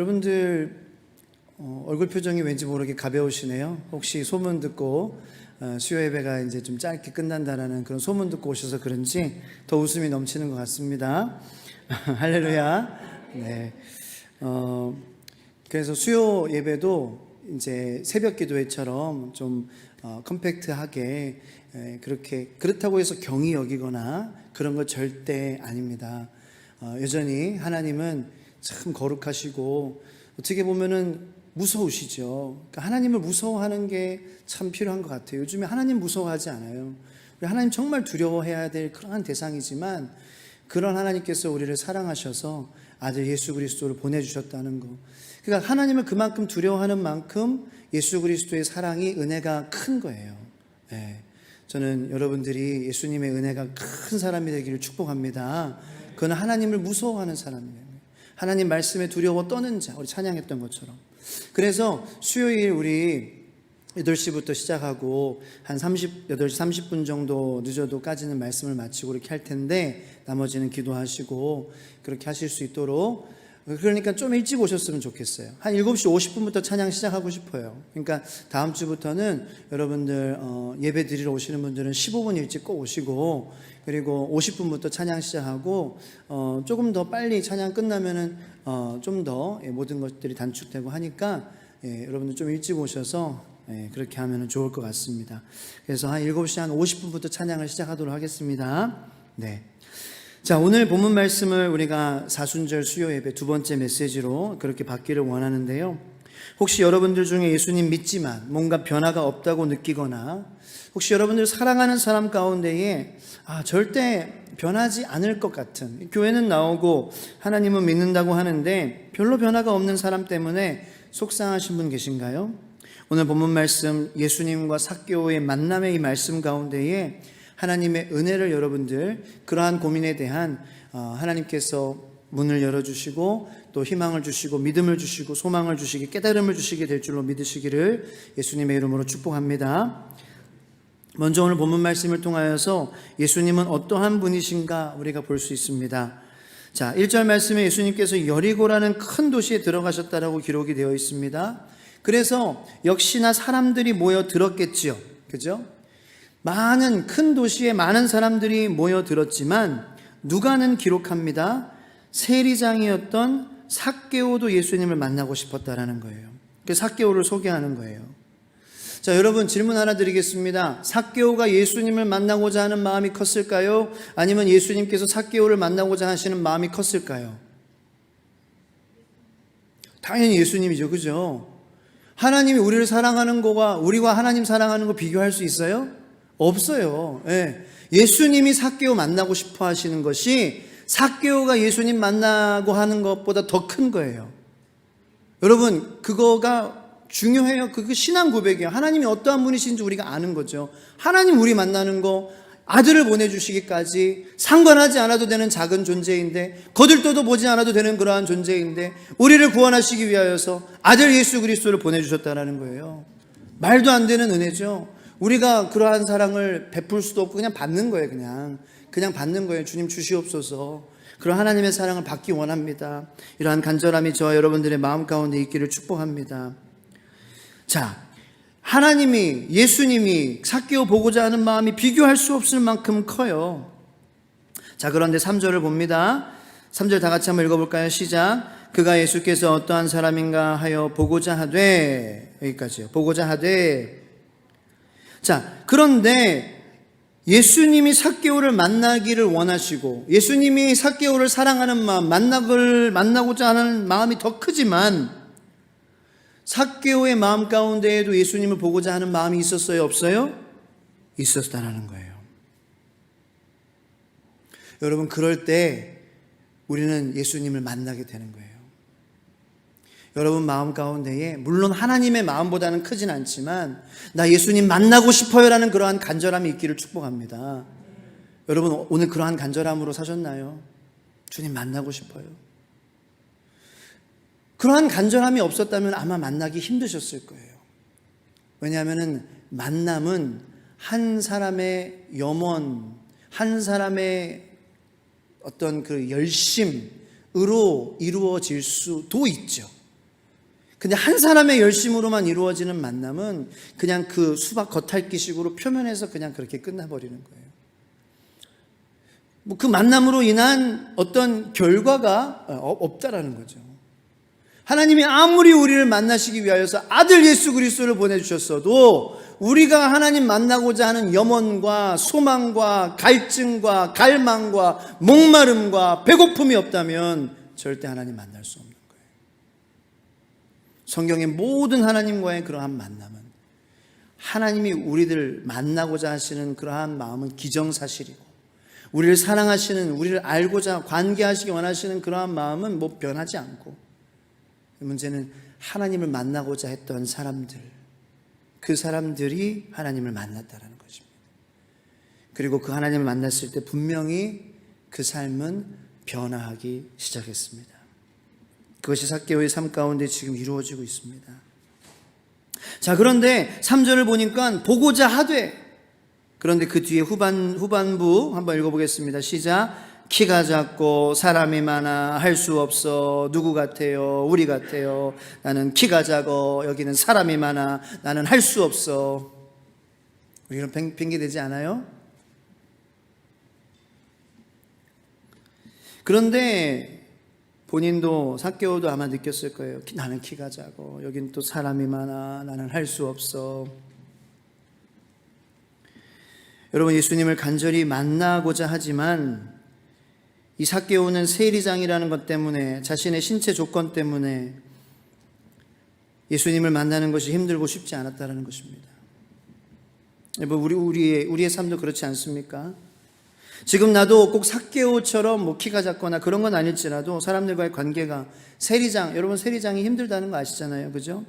여러분들 얼굴 표정이 왠지 모르게 가벼우시네요. 혹시 소문 듣고 수요 예배가 이제 좀 짧게 끝난다라는 그런 소문 듣고 오셔서 그런지 더 웃음이 넘치는 것 같습니다. 할렐루야. 네. 그래서 수요 예배도 이제 새벽 기도회처럼 좀 컴팩트하게 그렇다고 해서 경히 여기거나 그런 거 절대 아닙니다. 여전히 하나님은 참 거룩하시고 어떻게 보면은 무서우시죠. 그러니까 하나님을 무서워하는 게 참 필요한 것 같아요. 요즘에 하나님 무서워하지 않아요. 우리 하나님 정말 두려워해야 될 그러한 대상이지만 그런 하나님께서 우리를 사랑하셔서 아들 예수 그리스도를 보내주셨다는 거. 그러니까 하나님을 그만큼 두려워하는 만큼 예수 그리스도의 사랑이 은혜가 큰 거예요. 네. 저는 여러분들이 예수님의 은혜가 큰 사람이 되기를 축복합니다. 그건 하나님을 무서워하는 사람이에요. 하나님 말씀에 두려워 떠는 자, 우리 찬양했던 것처럼. 그래서 수요일 우리 8시부터 시작하고 한 8시 30분 정도 늦어도까지는 말씀을 마치고 이렇게 할 텐데 나머지는 기도하시고 그렇게 하실 수 있도록, 그러니까 좀 일찍 오셨으면 좋겠어요. 한 7시 50분부터 찬양 시작하고 싶어요. 그러니까 다음 주부터는 여러분들 예배 드리러 오시는 분들은 15분 일찍 꼭 오시고, 그리고 50분부터 찬양 시작하고 조금 더 빨리 찬양 끝나면은 좀 더 모든 것들이 단축되고 하니까 여러분들 좀 일찍 오셔서 그렇게 하면 좋을 것 같습니다. 그래서 한 7시 한 50분부터 찬양을 시작하도록 하겠습니다. 네. 자, 오늘 본문 말씀을 우리가 사순절 수요 예배 두 번째 메시지로 그렇게 받기를 원하는데요. 혹시 여러분들 중에 예수님 믿지만 뭔가 변화가 없다고 느끼거나, 혹시 여러분들 사랑하는 사람 가운데에 절대 변하지 않을 것 같은, 교회는 나오고 하나님은 믿는다고 하는데 별로 변화가 없는 사람 때문에 속상하신 분 계신가요? 오늘 본문 말씀 예수님과 삭개오의 만남의 이 말씀 가운데에 하나님의 은혜를, 여러분들 그러한 고민에 대한 하나님께서 문을 열어주시고 또 희망을 주시고 믿음을 주시고 소망을 주시기, 깨달음을 주시게 될 줄로 믿으시기를 예수님의 이름으로 축복합니다. 먼저 오늘 본문 말씀을 통하여서 예수님은 어떠한 분이신가 우리가 볼 수 있습니다. 자, 1절 말씀에 예수님께서 여리고라는 큰 도시에 들어가셨다라고 기록이 되어 있습니다. 그래서 역시나 사람들이 모여 들었겠지요. 그죠? 많은 큰 도시에 많은 사람들이 모여 들었지만 누가는 기록합니다. 세리장이었던 삭개오도 예수님을 만나고 싶었다라는 거예요. 그래서 삭개오를 소개하는 거예요. 자, 여러분 질문 하나 드리겠습니다. 삭개오가 예수님을 만나고자 하는 마음이 컸을까요? 아니면 예수님께서 삭개오를 만나고자 하시는 마음이 컸을까요? 당연히 예수님이죠. 그죠? 하나님이 우리를 사랑하는 거와 우리가 하나님 사랑하는 거 비교할 수 있어요? 없어요. 예수님이 삭개오 만나고 싶어 하시는 것이 삭개오가 예수님 만나고 하는 것보다 더 큰 거예요. 여러분, 그거가 중요해요. 그게 신앙 고백이에요. 하나님이 어떠한 분이신지 우리가 아는 거죠. 하나님 우리 만나는 거, 아들을 보내주시기까지 상관하지 않아도 되는 작은 존재인데, 거들떠도 보지 않아도 되는 그러한 존재인데 우리를 구원하시기 위하여서 아들 예수 그리스도를 보내주셨다는 거예요. 말도 안 되는 은혜죠. 우리가 그러한 사랑을 베풀 수도 없고 그냥 받는 거예요. 그냥 받는 거예요. 주님 주시옵소서. 그런 하나님의 사랑을 받기 원합니다. 이러한 간절함이 저와 여러분들의 마음 가운데 있기를 축복합니다. 자, 하나님이, 예수님이 삭개오 보고자 하는 마음이 비교할 수 없을 만큼 커요. 자, 그런데 3절을 봅니다. 3절 다 같이 한번 읽어볼까요? 시작. 그가 예수께서 어떠한 사람인가 하여 보고자 하되, 여기까지요. 보고자 하되. 자, 그런데 예수님이 삭개오를 만나기를 원하시고 예수님이 삭개오를 사랑하는 마음, 만나고자 하는 마음이 더 크지만 삭개오의 마음 가운데에도 예수님을 보고자 하는 마음이 있었어요? 없어요? 있었다라는 거예요. 여러분, 그럴 때 우리는 예수님을 만나게 되는 거예요. 여러분 마음 가운데에 물론 하나님의 마음보다는 크진 않지만 나 예수님 만나고 싶어요라는 그러한 간절함이 있기를 축복합니다. 여러분 오늘 그러한 간절함으로 사셨나요? 주님 만나고 싶어요. 그러한 간절함이 없었다면 아마 만나기 힘드셨을 거예요. 왜냐하면 만남은 한 사람의 염원, 한 사람의 어떤 그 열심으로 이루어질 수도 있죠. 근데 한 사람의 열심으로만 이루어지는 만남은 그냥 그 수박 겉핥기식으로 표면에서 그냥 그렇게 끝나버리는 거예요. 그 만남으로 인한 어떤 결과가 없다라는 거죠. 하나님이 아무리 우리를 만나시기 위하여서 아들 예수 그리스도를 보내주셨어도 우리가 하나님 만나고자 하는 염원과 소망과 갈증과 갈망과 목마름과 배고픔이 없다면 절대 하나님 만날 수 없는 거예요. 성경의 모든 하나님과의 그러한 만남은 하나님이 우리들 만나고자 하시는 그러한 마음은 기정사실이고, 우리를 사랑하시는, 우리를 알고자 관계하시기 원하시는 그러한 마음은 뭐 변하지 않고, 문제는 하나님을 만나고자 했던 사람들, 그 사람들이 하나님을 만났다는 것입니다. 그리고 그 하나님을 만났을 때 분명히 그 삶은 변화하기 시작했습니다. 그것이 삭개오의 삶 가운데 지금 이루어지고 있습니다. 자, 그런데 3절을 보니까 보고자 하되, 그런데 그 뒤에 후반부 한번 읽어보겠습니다. 시작. 키가 작고 사람이 많아 할 수 없어. 누구 같아요? 우리 같아요. 나는 키가 작어. 여기는 사람이 많아. 나는 할 수 없어. 우리는 핑계대지 않아요? 그런데 본인도 삭개오도 아마 느꼈을 거예요. 나는 키가 작어. 여긴 또 사람이 많아. 나는 할 수 없어. 여러분, 예수님을 간절히 만나고자 하지만 이 삭개오는 세리장이라는 것 때문에, 자신의 신체 조건 때문에 예수님을 만나는 것이 힘들고 쉽지 않았다는 것입니다. 우리의 삶도 그렇지 않습니까? 지금 나도 꼭 삭개오처럼 뭐 키가 작거나 그런 건 아닐지라도 사람들과의 관계가, 세리장, 여러분 세리장이 힘들다는 거 아시잖아요, 그죠?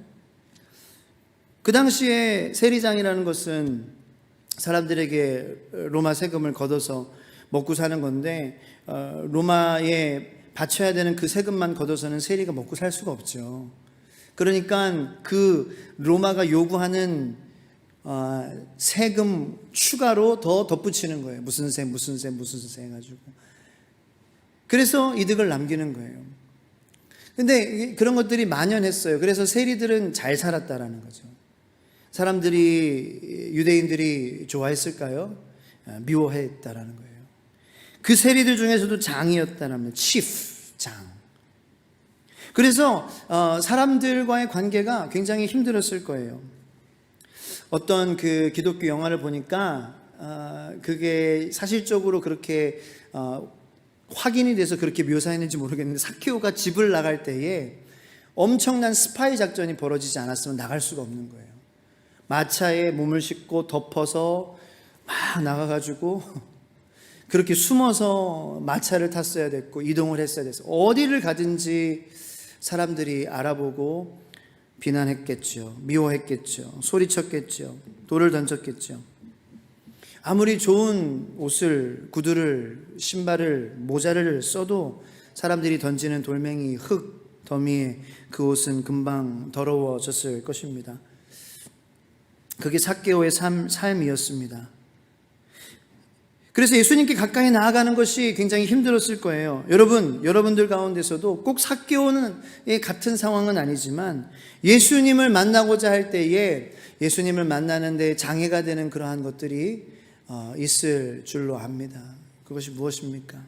그 당시에 세리장이라는 것은 사람들에게 로마 세금을 걷어서 먹고 사는 건데, 로마에 바쳐야 되는 그 세금만 걷어서는 세리가 먹고 살 수가 없죠. 그러니까 그 로마가 요구하는 세금 추가로 더 덧붙이는 거예요. 무슨 세 해가지고. 그래서 이득을 남기는 거예요. 근데 그런 것들이 만연했어요. 그래서 세리들은 잘 살았다라는 거죠. 사람들이, 유대인들이 좋아했을까요? 미워했다라는 거예요. 그 세리들 중에서도 장이었다라면 치프, 장. 그래서 사람들과의 관계가 굉장히 힘들었을 거예요. 어떤 그 기독교 영화를 보니까 그게 사실적으로 그렇게 확인이 돼서 그렇게 묘사했는지 모르겠는데, 삭개오가 집을 나갈 때에 엄청난 스파이 작전이 벌어지지 않았으면 나갈 수가 없는 거예요. 마차에 몸을 싣고 덮어서 막 나가가지고 그렇게 숨어서 마차를 탔어야 됐고 이동을 했어야 됐어요. 어디를 가든지 사람들이 알아보고 비난했겠죠. 미워했겠죠. 소리쳤겠죠. 돌을 던졌겠죠. 아무리 좋은 옷을, 구두를, 신발을, 모자를 써도 사람들이 던지는 돌멩이, 흙, 더미에 그 옷은 금방 더러워졌을 것입니다. 그게 삭개오의 삶이었습니다. 그래서 예수님께 가까이 나아가는 것이 굉장히 힘들었을 거예요. 여러분들 가운데서도 꼭 삭개오의 같은 상황은 아니지만 예수님을 만나고자 할 때에 예수님을 만나는 데 장애가 되는 그러한 것들이 있을 줄로 압니다. 그것이 무엇입니까?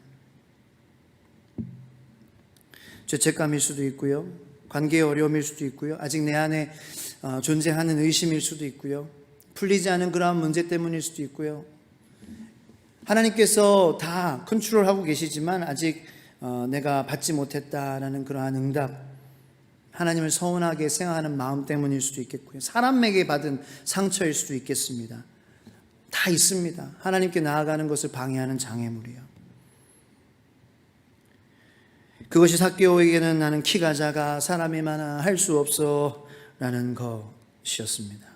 죄책감일 수도 있고요. 관계의 어려움일 수도 있고요. 아직 내 안에 존재하는 의심일 수도 있고요. 풀리지 않은 그러한 문제 때문일 수도 있고요. 하나님께서 다 컨트롤하고 계시지만 아직 내가 받지 못했다라는 그러한 응답, 하나님을 서운하게 생각하는 마음 때문일 수도 있겠고요. 사람에게 받은 상처일 수도 있겠습니다. 다 있습니다. 하나님께 나아가는 것을 방해하는 장애물이요. 그것이 삭개오에게는 나는 키가 작아 사람이 많아 할 수 없어 라는 것이었습니다.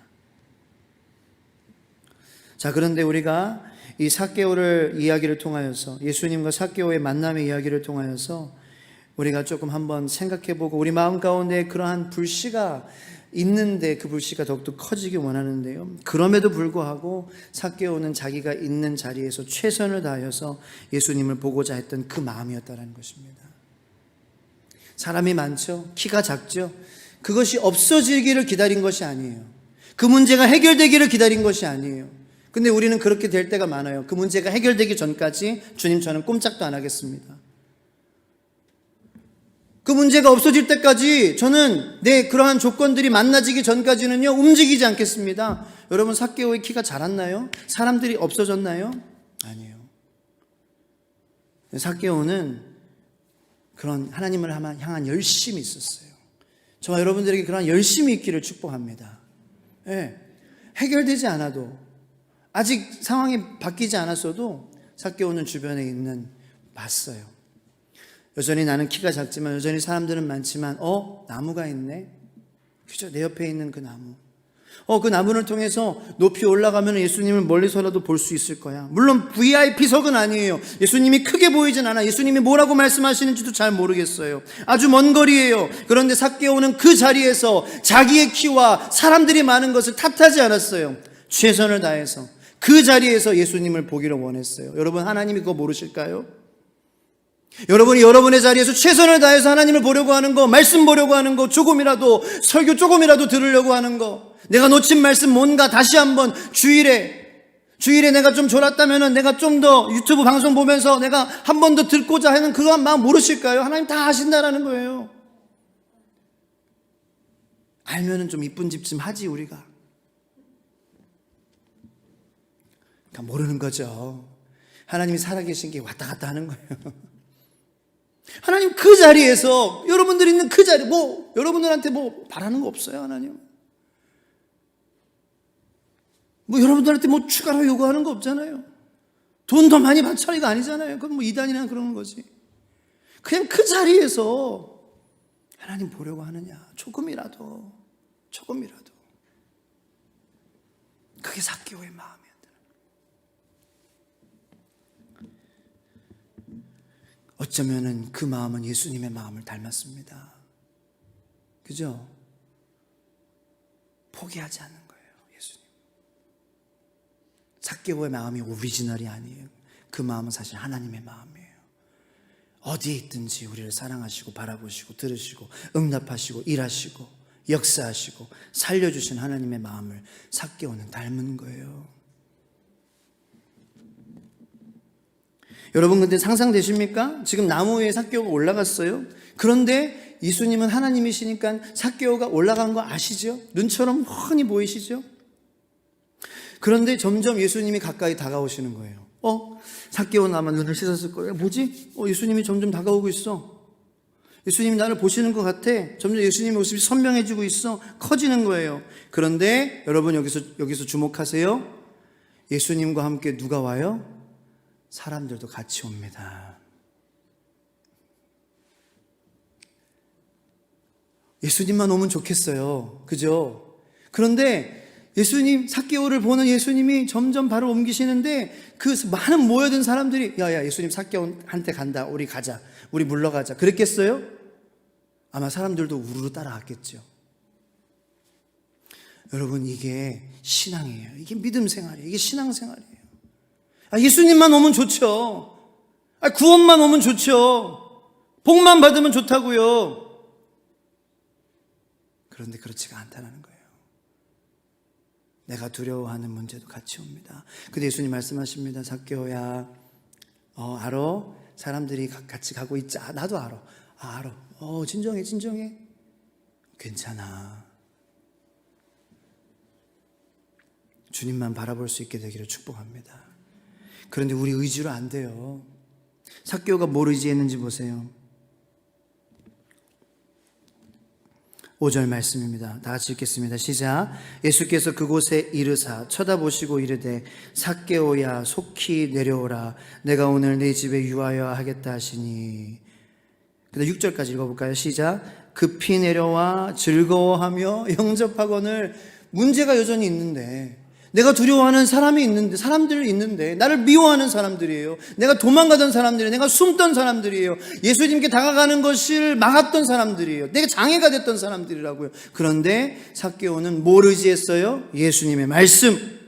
자, 그런데 우리가 이 삭개오를 이야기를 통하여서, 예수님과 삭개오의 만남의 이야기를 통하여서 우리가 조금 한번 생각해보고 우리 마음 가운데 그러한 불씨가 있는데 그 불씨가 더욱더 커지기 원하는데요, 그럼에도 불구하고 삭개오는 자기가 있는 자리에서 최선을 다하여서 예수님을 보고자 했던 그 마음이었다는 것입니다. 사람이 많죠. 키가 작죠. 그것이 없어지기를 기다린 것이 아니에요. 그 문제가 해결되기를 기다린 것이 아니에요. 근데 우리는 그렇게 될 때가 많아요. 그 문제가 해결되기 전까지 주님 저는 꼼짝도 안 하겠습니다. 그 문제가 없어질 때까지 저는 내 그러한 조건들이 만나지기 전까지는요 움직이지 않겠습니다. 여러분 삭개오의 키가 자랐나요? 사람들이 없어졌나요? 아니에요. 삭개오는 그런 하나님을 향한 열심이 있었어요. 저와 여러분들에게 그런 열심이 있기를 축복합니다. 네. 해결되지 않아도 아직 상황이 바뀌지 않았어도 삭개오는 주변에 있는 봤어요. 여전히 나는 키가 작지만 여전히 사람들은 많지만 나무가 있네. 그죠? 내 옆에 있는 그 나무. 그 나무를 통해서 높이 올라가면 예수님을 멀리서라도 볼 수 있을 거야. 물론 VIP석은 아니에요. 예수님이 크게 보이진 않아. 예수님이 뭐라고 말씀하시는지도 잘 모르겠어요. 아주 먼 거리예요. 그런데 삭개오는 그 자리에서 자기의 키와 사람들이 많은 것을 탓하지 않았어요. 최선을 다해서 그 자리에서 예수님을 보기를 원했어요. 여러분 하나님이 그거 모르실까요? 여러분이 여러분의 자리에서 최선을 다해서 하나님을 보려고 하는 거, 말씀 보려고 하는 거, 조금이라도 설교 조금이라도 들으려고 하는 거, 내가 놓친 말씀 뭔가 다시 한번 주일에 내가 좀 졸았다면은 내가 좀 더 유튜브 방송 보면서 내가 한 번 더 듣고자 하는 그런 마음 모르실까요? 하나님 다 아신다라는 거예요. 알면은 좀 이쁜 집 좀 하지 우리가. 그러니까 모르는 거죠. 하나님이 살아계신 게 왔다 갔다 하는 거예요. 하나님 그 자리에서 여러분들 있는 그 자리 여러분들한테 바라는 거 없어요. 하나님 여러분들한테 추가로 요구하는 거 없잖아요. 돈 더 많이 받쳐라 이거 아니잖아요. 그건 이단이나 그러는 거지. 그냥 그 자리에서 하나님 보려고 하느냐. 조금이라도 그게 삭개오의 마음이었다. 어쩌면은 그 마음은 예수님의 마음을 닮았습니다. 그죠? 포기하지 않는 거예요. 예수님. 삭개오의 마음이 오리지널이 아니에요. 그 마음은 사실 하나님의 마음이에요. 어디에 있든지 우리를 사랑하시고 바라보시고 들으시고 응답하시고 일하시고 역사하시고 살려주신 하나님의 마음을 삭개오는 닮은 거예요. 여러분 근데 상상되십니까? 지금 나무 위에 삭개오가 올라갔어요. 그런데 예수님은 하나님이시니까 삭개오가 올라간 거 아시죠? 눈처럼 훤히 보이시죠? 그런데 점점 예수님이 가까이 다가오시는 거예요. 삭개오는 아마 눈을 씻었을 거예요. 뭐지? 예수님이 점점 다가오고 있어. 예수님이 나를 보시는 것 같아. 점점 예수님의 모습이 선명해지고 있어. 커지는 거예요. 그런데 여러분 여기서 주목하세요. 예수님과 함께 누가 와요? 사람들도 같이 옵니다. 예수님만 오면 좋겠어요. 그죠? 그런데 예수님, 삭개오를 보는 예수님이 점점 발을 옮기시는데 그 많은 모여든 사람들이 야 예수님 삭개오한테 간다. 우리 가자. 우리 물러가자. 그랬겠어요? 아마 사람들도 우르르 따라왔겠죠. 여러분 이게 신앙이에요. 이게 믿음 생활이에요. 이게 신앙 생활이에요. 예수님만 오면 좋죠. 구원만 오면 좋죠. 복만 받으면 좋다고요. 그런데 그렇지가 않다는 거예요. 내가 두려워하는 문제도 같이 옵니다. 근데 예수님 말씀하십니다. 삭개오야, 알아? 사람들이 같이 가고 있지. 나도 알아. 알아. 진정해. 괜찮아. 주님만 바라볼 수 있게 되기를 축복합니다. 그런데 우리 의지로 안 돼요. 삭개오가 뭘 의지했는지 보세요. 5절 말씀입니다. 다 같이 읽겠습니다. 시작. 예수께서 그곳에 이르사 쳐다보시고 이르되 삭개오야 속히 내려오라. 내가 오늘 네 집에 유하여 하겠다 하시니. 근데 6절까지 읽어볼까요? 시작. 급히 내려와 즐거워하며 영접하거늘. 문제가 여전히 있는데, 내가 두려워하는 사람들이 있는데, 나를 미워하는 사람들이에요. 내가 도망가던 사람들이에요. 내가 숨던 사람들이에요. 예수님께 다가가는 것을 막았던 사람들이에요. 내가 장애가 됐던 사람들이라고요. 그런데 삭개오는 뭘 의지했어요? 예수님의 말씀.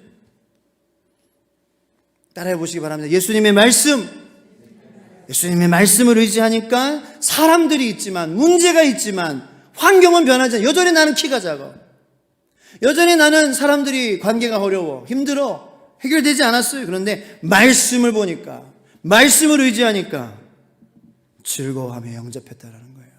따라해 보시기 바랍니다. 예수님의 말씀. 예수님의 말씀을 의지하니까 사람들이 있지만, 문제가 있지만, 환경은 변하지 않아. 여전히 나는 키가 작아. 여전히 나는 사람들이 관계가 어려워. 힘들어. 해결되지 않았어요. 그런데 말씀을 보니까, 말씀을 의지하니까 즐거워하며 영접했다라는 거예요.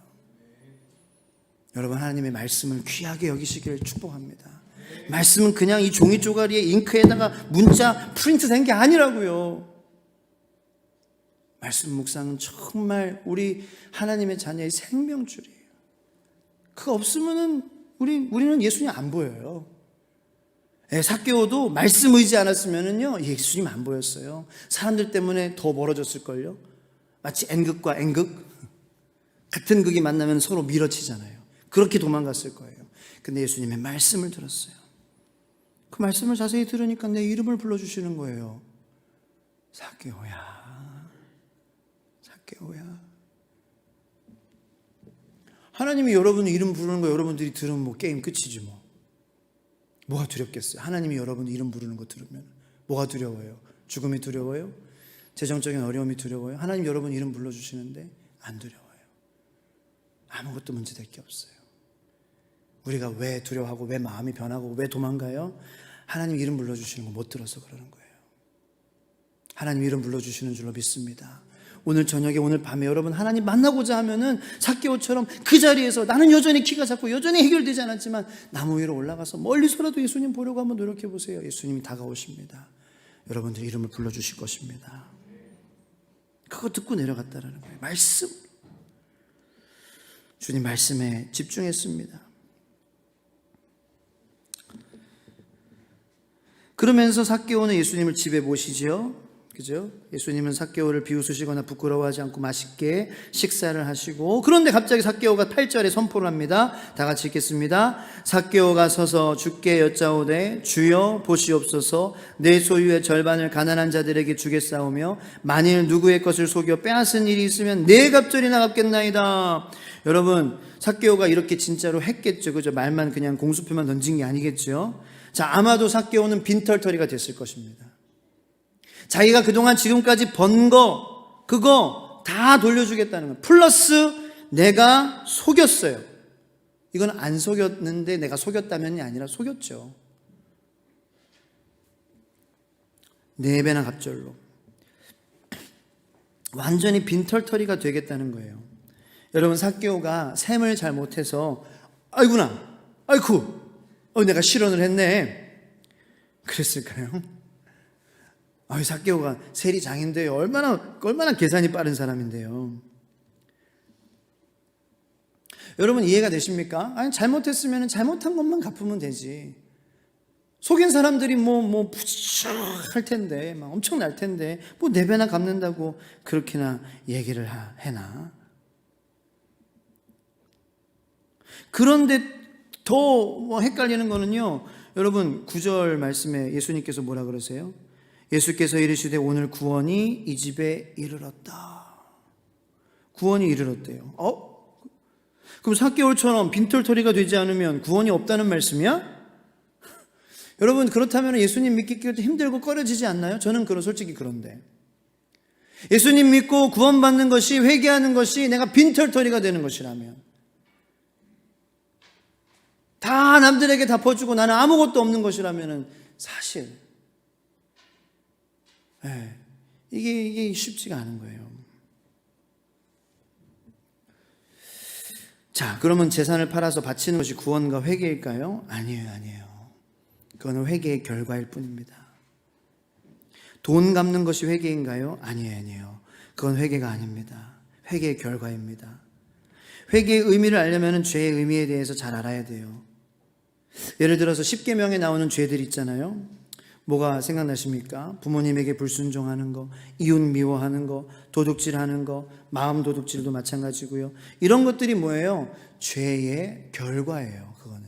여러분, 하나님의 말씀을 귀하게 여기시기를 축복합니다. 말씀은 그냥 이 종이 쪼가리에 잉크에다가 문자 프린트된 게 아니라고요. 말씀 묵상은 정말 우리 하나님의 자녀의 생명줄이에요. 그거 없으면은 우리는 예수님 안 보여요. 삭개오도 말씀 의지 않았으면은요, 예수님 안 보였어요. 사람들 때문에 더 멀어졌을걸요. 마치 N극과 N극 같은 극이 만나면 서로 밀어치잖아요. 그렇게 도망갔을 거예요. 근데 예수님의 말씀을 들었어요. 그 말씀을 자세히 들으니까 내 이름을 불러주시는 거예요. 삭개오야, 삭개오야. 하나님이 여러분 이름 부르는 거 여러분들이 들으면 뭐 게임 끝이지 뭐. 뭐가 두렵겠어요? 하나님이 여러분 이름 부르는 거 들으면 뭐가 두려워요? 죽음이 두려워요? 재정적인 어려움이 두려워요? 하나님 여러분 이름 불러주시는데 안 두려워요. 아무것도 문제될 게 없어요. 우리가 왜 두려워하고 왜 마음이 변하고 왜 도망가요? 하나님 이름 불러주시는 거 못 들어서 그러는 거예요. 하나님 이름 불러주시는 줄로 믿습니다. 오늘 저녁에 오늘 밤에 여러분 하나님 만나고자 하면은 삭개오처럼 그 자리에서 나는 여전히 키가 작고 여전히 해결되지 않았지만 나무 위로 올라가서 멀리서라도 예수님 보려고 한번 노력해 보세요. 예수님이 다가오십니다. 여러분들 이름을 불러주실 것입니다. 그거 듣고 내려갔다라는 거예요. 말씀. 주님 말씀에 집중했습니다. 그러면서 삭개오는 예수님을 집에 모시죠. 그죠? 예수님은 삭개오를 비웃으시거나 부끄러워하지 않고 맛있게 식사를 하시고, 그런데 갑자기 삭개오가 8절에 선포를 합니다. 다 같이 읽겠습니다. 삭개오가 서서 주께 여짜오되 주여 보시옵소서, 내 소유의 절반을 가난한 자들에게 주겠사오며 만일 누구의 것을 속여 빼앗은 일이 있으면 네 갑절이나 갚겠나이다. 여러분, 삭개오가 이렇게 진짜로 했겠죠. 그죠? 말만 그냥 공수표만 던진 게 아니겠죠. 자, 아마도 삭개오는 빈털터리가 됐을 것입니다. 자기가 그동안 지금까지 번 거, 그거 다 돌려주겠다는 거. 플러스 내가 속였어요. 이건 안 속였는데 내가 속였다면이 아니라 속였죠. 4배나 갑절로. 완전히 빈털터리가 되겠다는 거예요. 여러분, 삭개오가 셈을 잘 못해서 아이구나, 아이쿠, 내가 실언을 했네, 그랬을까요? 삭개오가 세리 장인데요. 얼마나 계산이 빠른 사람인데요. 여러분 이해가 되십니까? 아니, 잘못했으면 잘못한 것만 갚으면 되지. 속인 사람들이 푸짐할 텐데, 막 엄청날 텐데, 4배나 갚는다고 그렇게나 얘기를 해나? 그런데 더 헷갈리는 거는요, 여러분 9절 말씀에 예수님께서 뭐라 그러세요? 예수께서 이르시되 오늘 구원이 이 집에 이르렀다. 구원이 이르렀대요. 그럼 삭개오처럼 빈털터리가 되지 않으면 구원이 없다는 말씀이야? 여러분, 그렇다면 예수님 믿기도 힘들고 꺼려지지 않나요? 저는 솔직히 그런데. 예수님 믿고 구원받는 것이, 회개하는 것이 내가 빈털터리가 되는 것이라면, 다 남들에게 다 퍼주고 나는 아무것도 없는 것이라면 사실 이게 쉽지가 않은 거예요. 자, 그러면 재산을 팔아서 바치는 것이 구원과 회개일까요? 아니에요. 그건 회개의 결과일 뿐입니다. 돈 갚는 것이 회개인가요? 아니에요. 그건 회개가 아닙니다. 회개의 결과입니다. 회개의 의미를 알려면 죄의 의미에 대해서 잘 알아야 돼요. 예를 들어서 10계명에 나오는 죄들 있잖아요. 뭐가 생각나십니까? 부모님에게 불순종하는 거, 이웃 미워하는 거, 도둑질하는 거, 마음 도둑질도 마찬가지고요. 이런 것들이 뭐예요? 죄의 결과예요. 그거는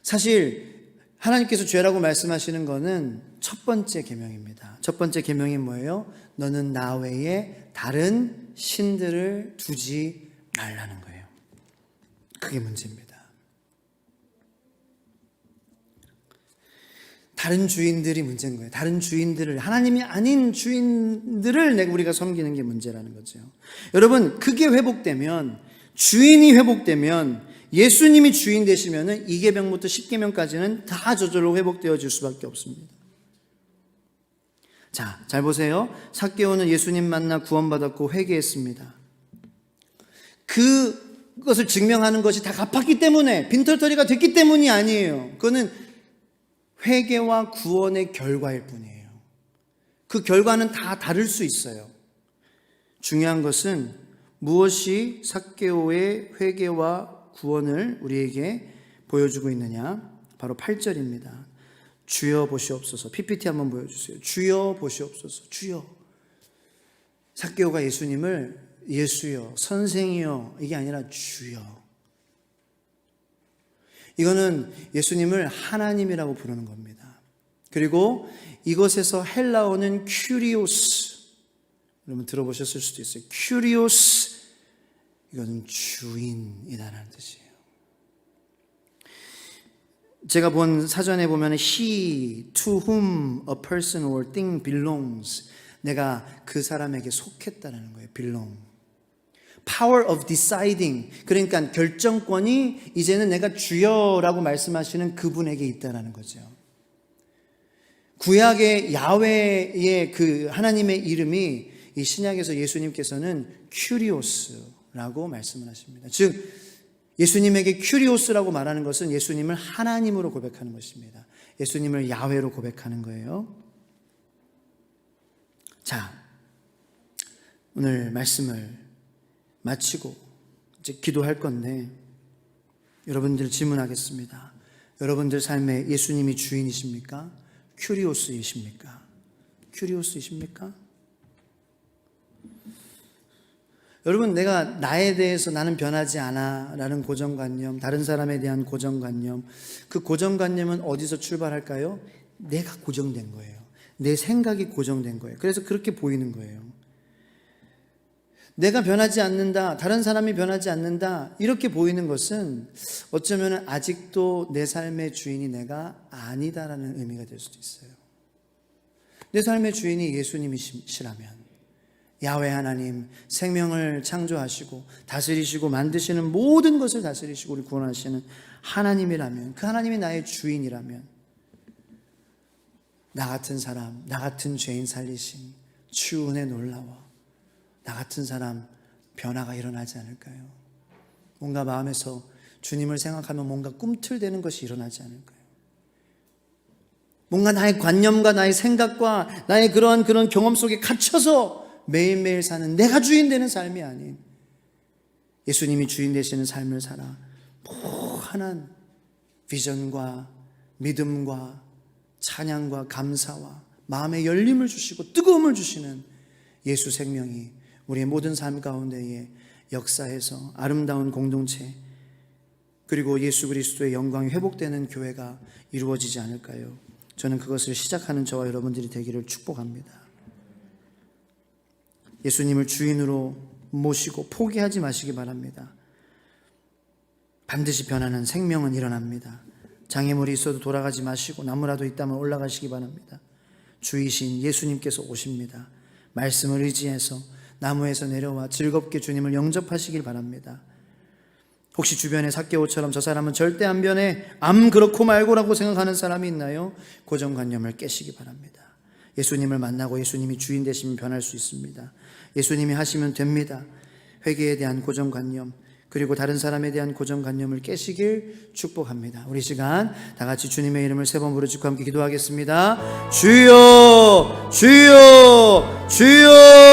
사실 하나님께서 죄라고 말씀하시는 거는 첫 번째 계명입니다. 첫 번째 계명이 뭐예요? 너는 나 외에 다른 신들을 두지 말라는 거예요. 그게 문제입니다. 다른 주인들이 문제인 거예요. 다른 주인들을, 하나님이 아닌 주인들을 우리가 섬기는 게 문제라는 거죠. 여러분, 그게 회복되면 주인이 회복되면, 예수님이 주인 되시면은 2계명부터 10계명까지는 다 저절로 회복되어질 수밖에 없습니다. 자, 잘 보세요. 삭개오는 예수님 만나 구원받았고 회개했습니다. 그것을 증명하는 것이 다 갚았기 때문에, 빈털터리가 됐기 때문이 아니에요. 그거는 회개와 구원의 결과일 뿐이에요. 그 결과는 다 다를 수 있어요. 중요한 것은 무엇이 삭개오의 회개와 구원을 우리에게 보여주고 있느냐? 바로 8절입니다. 주여 보시옵소서. PPT 한번 보여주세요. 주여 보시옵소서. 주여. 삭개오가 예수님을 예수여, 선생이여, 이게 아니라 주여. 이거는 예수님을 하나님이라고 부르는 겁니다. 그리고 이것에서 헬라어는 큐리오스, 여러분 들어보셨을 수도 있어요. 큐리오스, 이거는 주인이라는 뜻이에요. 제가 본 사전에 보면 he to whom a person or thing belongs, 내가 그 사람에게 속했다는 거예요. belong. power of deciding, 그러니까 결정권이 이제는 내가 주여라고 말씀하시는 그분에게 있다는 거죠. 구약의 야훼의 그 하나님의 이름이 이 신약에서 예수님께서는 큐리오스라고 말씀을 하십니다. 즉 예수님에게 큐리오스라고 말하는 것은 예수님을 하나님으로 고백하는 것입니다. 예수님을 야훼로 고백하는 거예요. 자, 오늘 말씀을 마치고 이제 기도할 건데, 여러분들 질문하겠습니다. 여러분들 삶에 예수님이 주인이십니까? 큐리오스이십니까? 큐리오스이십니까? 여러분, 내가 나에 대해서 나는 변하지 않아 라는 고정관념, 다른 사람에 대한 고정관념, 그 고정관념은 어디서 출발할까요? 내가 고정된 거예요. 내 생각이 고정된 거예요. 그래서 그렇게 보이는 거예요. 내가 변하지 않는다, 다른 사람이 변하지 않는다, 이렇게 보이는 것은 어쩌면 아직도 내 삶의 주인이 내가 아니다라는 의미가 될 수도 있어요. 내 삶의 주인이 예수님이시라면, 야훼 하나님, 생명을 창조하시고 다스리시고 만드시는 모든 것을 다스리시고 우리 구원하시는 하나님이라면, 그 하나님이 나의 주인이라면, 나 같은 사람, 나 같은 죄인 살리신 주 은혜 놀라워 나 같은 사람 변화가 일어나지 않을까요? 뭔가 마음에서 주님을 생각하면 뭔가 꿈틀대는 것이 일어나지 않을까요? 뭔가 나의 관념과 나의 생각과 나의 그런 경험 속에 갇혀서 매일매일 사는, 내가 주인 되는 삶이 아닌 예수님이 주인 되시는 삶을 살아 무한한 비전과 믿음과 찬양과 감사와 마음의 열림을 주시고 뜨거움을 주시는 예수 생명이 우리의 모든 삶 가운데에 역사해서 아름다운 공동체, 그리고 예수 그리스도의 영광이 회복되는 교회가 이루어지지 않을까요? 저는 그것을 시작하는 저와 여러분들이 되기를 축복합니다. 예수님을 주인으로 모시고 포기하지 마시기 바랍니다. 반드시 변하는 생명은 일어납니다. 장애물이 있어도 돌아가지 마시고 나무라도 있다면 올라가시기 바랍니다. 주이신 예수님께서 오십니다. 말씀을 의지해서 나무에서 내려와 즐겁게 주님을 영접하시길 바랍니다. 혹시 주변에 삭개오처럼 저 사람은 절대 안 변해, 그렇고 말고라고 생각하는 사람이 있나요? 고정관념을 깨시기 바랍니다. 예수님을 만나고 예수님이 주인 되시면 변할 수 있습니다. 예수님이 하시면 됩니다. 회개에 대한 고정관념, 그리고 다른 사람에 대한 고정관념을 깨시길 축복합니다. 우리 시간 다 같이 주님의 이름을 3번 부르짖고 함께 기도하겠습니다. 주여, 주여, 주여.